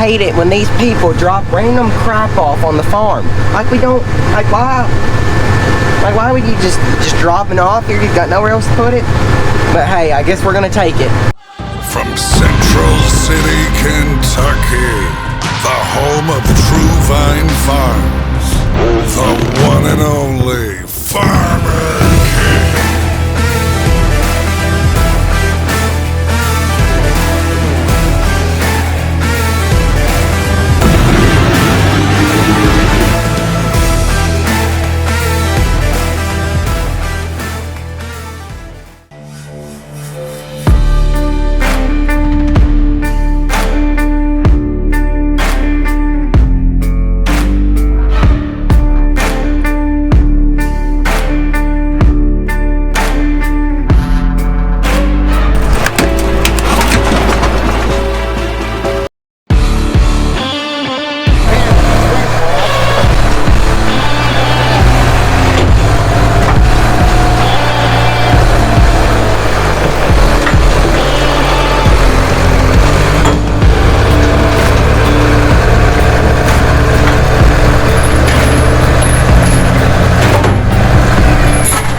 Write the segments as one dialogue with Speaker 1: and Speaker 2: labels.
Speaker 1: hate it when these people drop random crap off on the farm. Like we don't, like why? Like why would you just drop it off here? You've got nowhere else to put it? But hey, I guess we're gonna take it.
Speaker 2: From Central City, Kentucky, the home of True Vine Farms, the one and only Farmer King.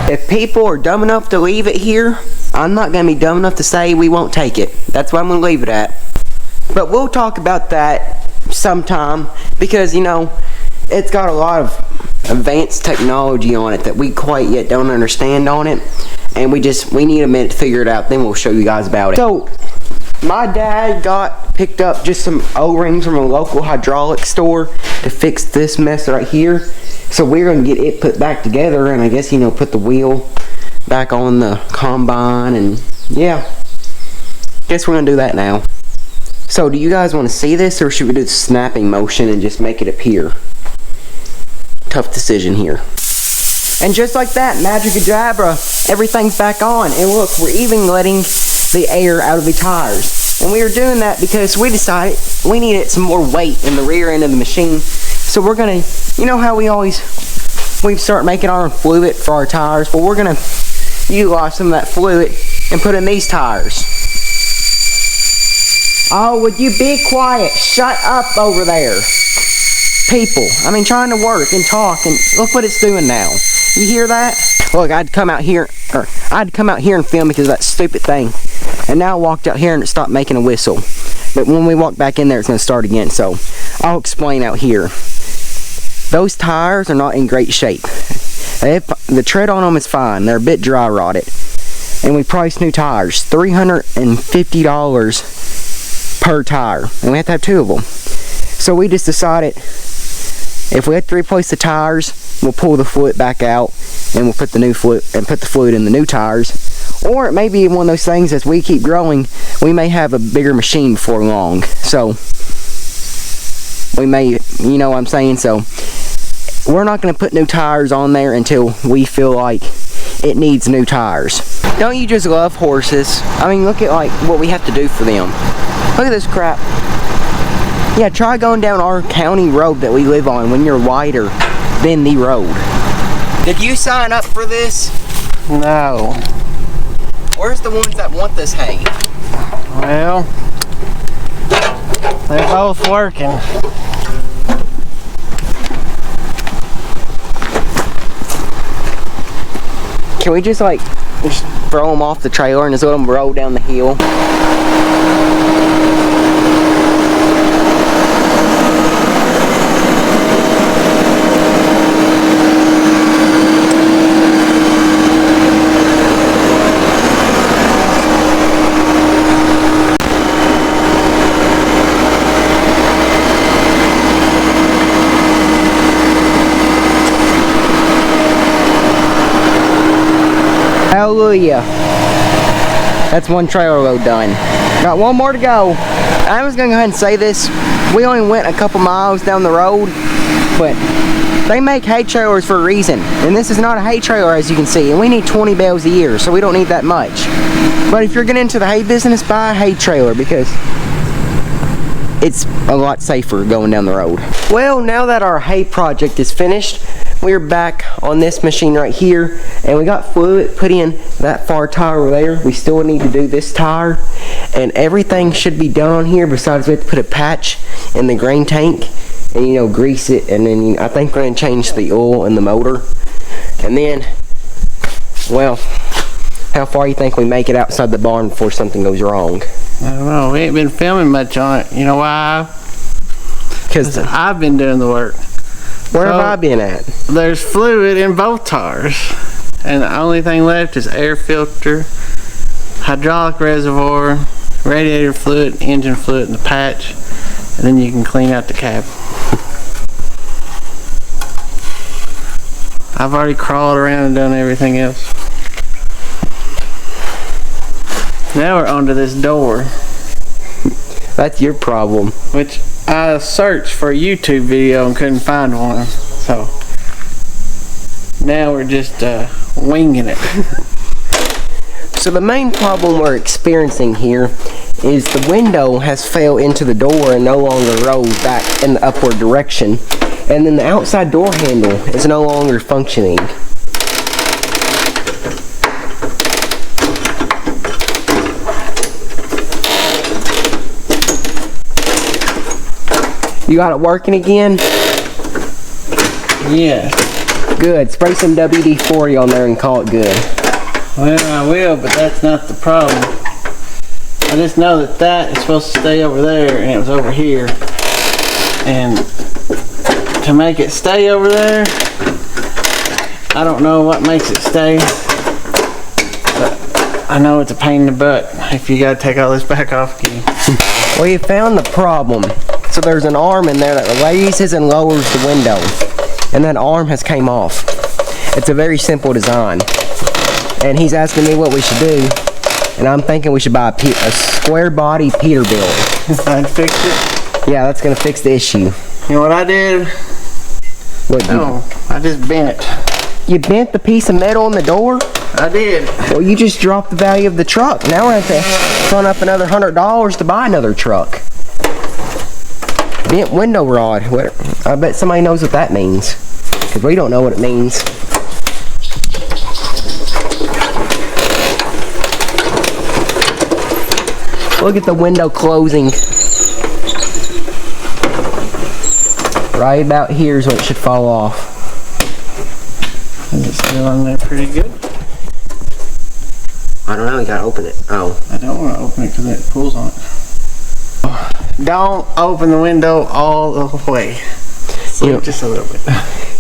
Speaker 1: If people are dumb enough to leave it here, I'm not going to be dumb enough to say we won't take it. That's where I'm going to leave it at. But we'll talk about that sometime because, you know, it's got a lot of advanced technology on it that we quite yet don't understand on it. And we need a minute to figure it out. Then we'll show you guys about it. So, my dad picked up just some O-rings from a local hydraulic store to fix this mess right here. So we're going to get it put back together and I guess, you know, put the wheel back on the combine and yeah. Guess we're going to do that now. So do you guys want to see this or should we do the snapping motion and just make it appear? Tough decision here. And just like that, Magic-a-Jabra, everything's back on. And look, we're even letting the air out of the tires. And we were doing that because we decided we needed some more weight in the rear end of the machine. So we're gonna, you know how we start making our fluid for our tires? Well, we're gonna utilize some of that fluid and put in these tires. Oh, would you be quiet? Shut up over there. People, I mean, trying to work and talk, and look what it's doing now. You hear that? Look, I'd come out here and film because of that stupid thing. And now I walked out here and it stopped making a whistle. But when we walk back in there, it's going to start again. So I'll explain out here. Those tires are not in great shape. The tread on them is fine. They're a bit dry rotted. And we priced new tires, $350 per tire. And we have to have 2 of them. So we just decided if we have to replace the tires, we'll pull the fluid back out and we'll put the new fluid and put the fluid in the new tires. Or it may be one of those things as we keep growing, we may have a bigger machine before long. So we may, you know what I'm saying? So we're not going to put new tires on there until we feel like it needs new tires. Don't you just love horses? I mean, look at like what we have to do for them. Look at this crap. Yeah, try going down our county road that we live on when you're wider than the road. Did you sign up for this?
Speaker 3: No.
Speaker 1: Where's the ones that want this hay?
Speaker 3: Well, they're both working.
Speaker 1: Can we just like throw them off the trailer and just let them roll down the hill? Hallelujah. That's one trailer load done. Got one more to go. I was going to go ahead and say this. We only went a couple miles down the road, but they make hay trailers for a reason. And this is not a hay trailer, as you can see. And we need 20 bales a year, so we don't need that much. But if you're getting into the hay business, buy a hay trailer because it's a lot safer going down the road. Well, now that our hay project is finished, we're back on this machine right here, and we got fluid put in that far tire over there. We still need to do this tire, and everything should be done on here. Besides, we have to put a patch in the grain tank and, you know, grease it, and then I think we're going to change the oil in the motor. And then, well, how far you think we make it outside the barn before something goes wrong?
Speaker 3: I don't know. We ain't been filming much on it. You know why?
Speaker 1: Because
Speaker 3: I've been doing the work.
Speaker 1: where have I been at?
Speaker 3: There's fluid in both tires, and the only thing left is air filter, hydraulic reservoir, radiator fluid, engine fluid, and the patch, and then you can clean out the cab. I've already crawled around and done everything else. Now we're onto this door.
Speaker 1: That's your problem.
Speaker 3: Which I searched for a YouTube video and couldn't find one. So now we're just winging it.
Speaker 1: So the main problem we're experiencing here is the window has fell into the door and no longer rolls back in the upward direction. And then the outside door handle is no longer functioning. You got it working again?
Speaker 3: Yeah.
Speaker 1: Good. Spray some WD-40 on there and call it good.
Speaker 3: Well, I will, but that's not the problem. I just know that that is supposed to stay over there, and it was over here. And to make it stay over there, I don't know what makes it stay. But I know it's a pain in the butt if you gotta take all this back off again.
Speaker 1: Well, you found the problem. So there's an arm in there that raises and lowers the window, and that arm has came off. It's a very simple design, and he's asking me what we should do, and I'm thinking we should buy a square body Peterbilt.
Speaker 3: I'd fix it.
Speaker 1: Yeah, that's gonna fix the issue.
Speaker 3: You know what I did?
Speaker 1: What,
Speaker 3: I just bent it.
Speaker 1: you bent the piece of metal in the door?
Speaker 3: I did.
Speaker 1: Well, you just dropped the value of the truck. Now we're gonna have to front up another $100 to buy another truck. Bent window rod. I bet somebody knows what that means, because we don't know what it means. Look at the window closing. Right about here is when it should fall off.
Speaker 3: Is it still on there pretty good?
Speaker 1: I don't know, you gotta open it. Oh.
Speaker 3: I don't want to open it because it pulls on it. Don't open the window all the way. Just a little bit.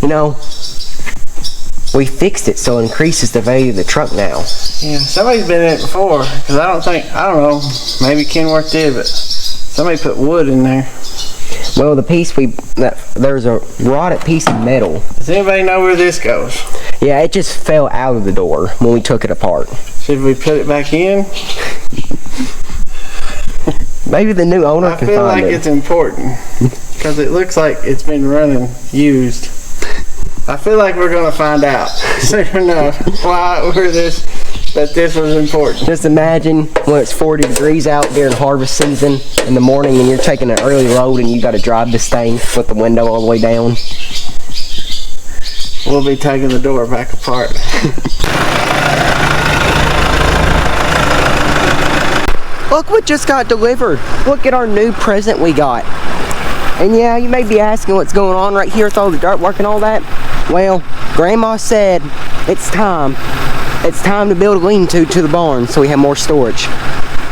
Speaker 1: You know, we fixed it so it increases the value of the truck now.
Speaker 3: Yeah, somebody's been in it before, because I don't know, maybe Kenworth did, but somebody put wood in there.
Speaker 1: Well, the piece there's a rotted piece of metal.
Speaker 3: Does anybody know where this goes?
Speaker 1: Yeah, it just fell out of the door when we took it apart.
Speaker 3: Should we put it back in?
Speaker 1: Maybe the new owner
Speaker 3: I
Speaker 1: can
Speaker 3: feel
Speaker 1: find
Speaker 3: like
Speaker 1: it.
Speaker 3: it's important, because it looks like it's been running used. I feel like we're going to find out soon enough that this was important.
Speaker 1: Just imagine when it's 40 degrees out during harvest season in the morning and you're taking an early load and you got to drive this thing with the window all the way down.
Speaker 3: We'll be taking the door back apart.
Speaker 1: Look what just got delivered. Look at our new present we got. And yeah, you may be asking what's going on right here with all the dirt work and all that. Well, Grandma said it's time. It's time to build a lean-to the barn so we have more storage.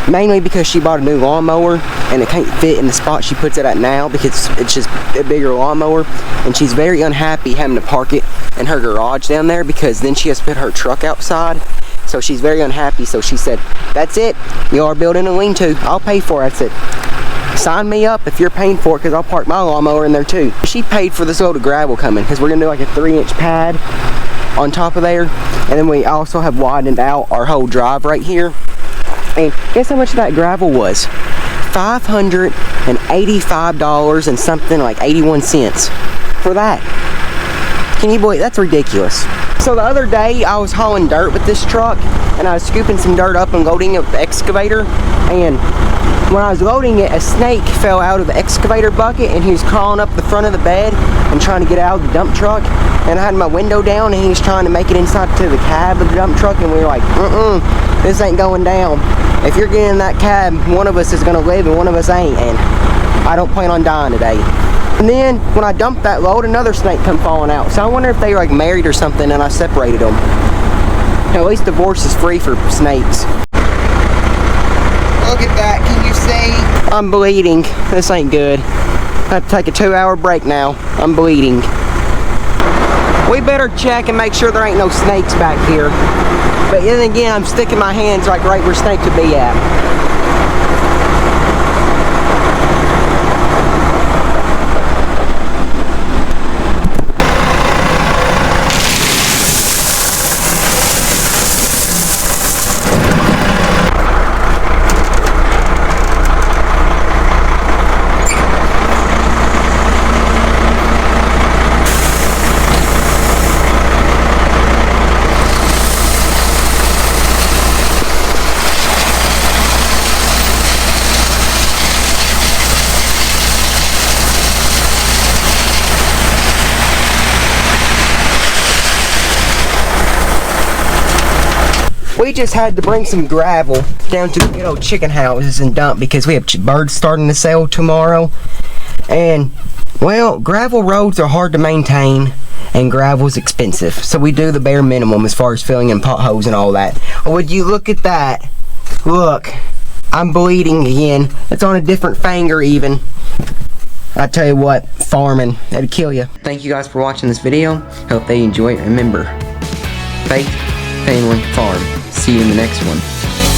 Speaker 1: Mainly because she bought a new lawnmower and it can't fit in the spot she puts it at now because it's just a bigger lawnmower. And she's very unhappy having to park it in her garage down there because then she has to put her truck outside. So she's very unhappy, so she said, that's it, you are building a lean-to, I'll pay for it. That's it. Sign me up if you're paying for it because I'll park my lawnmower in there too. She paid for this load of gravel coming because we're going to do like a 3-inch pad on top of there. And then we also have widened out our whole drive right here. And guess how much that gravel was? $585 and something like 81 cents for that. Can you believe? That's ridiculous. So the other day I was hauling dirt with this truck and I was scooping some dirt up and loading it with the excavator, and when I was loading it, a snake fell out of the excavator bucket and he was crawling up the front of the bed and trying to get out of the dump truck, and I had my window down and he was trying to make it inside to the cab of the dump truck, and we were like, this ain't going down. If you're getting in that cab, one of us is gonna live and one of us ain't, and I don't plan on dying today. And then when I dumped that load, another snake come falling out. So I wonder if they were like married or something and I separated them. At least divorce is free for snakes. Look at that, can you see? I'm bleeding. This ain't good. I have to take a 2-hour break now. I'm bleeding. We better check and make sure there ain't no snakes back here. But then again, I'm sticking my hands like right where snakes would be at. We just had to bring some gravel down to the good old chicken houses and dump because we have birds starting to sell tomorrow. And, well, gravel roads are hard to maintain and gravel is expensive. So we do the bare minimum as far as filling in potholes and all that. Would you look at that? Look, I'm bleeding again. It's on a different finger even. I tell you what, farming, that'd kill you. Thank you guys for watching this video. Hope they enjoy it. Remember, faith, family, farm. See you in the next one.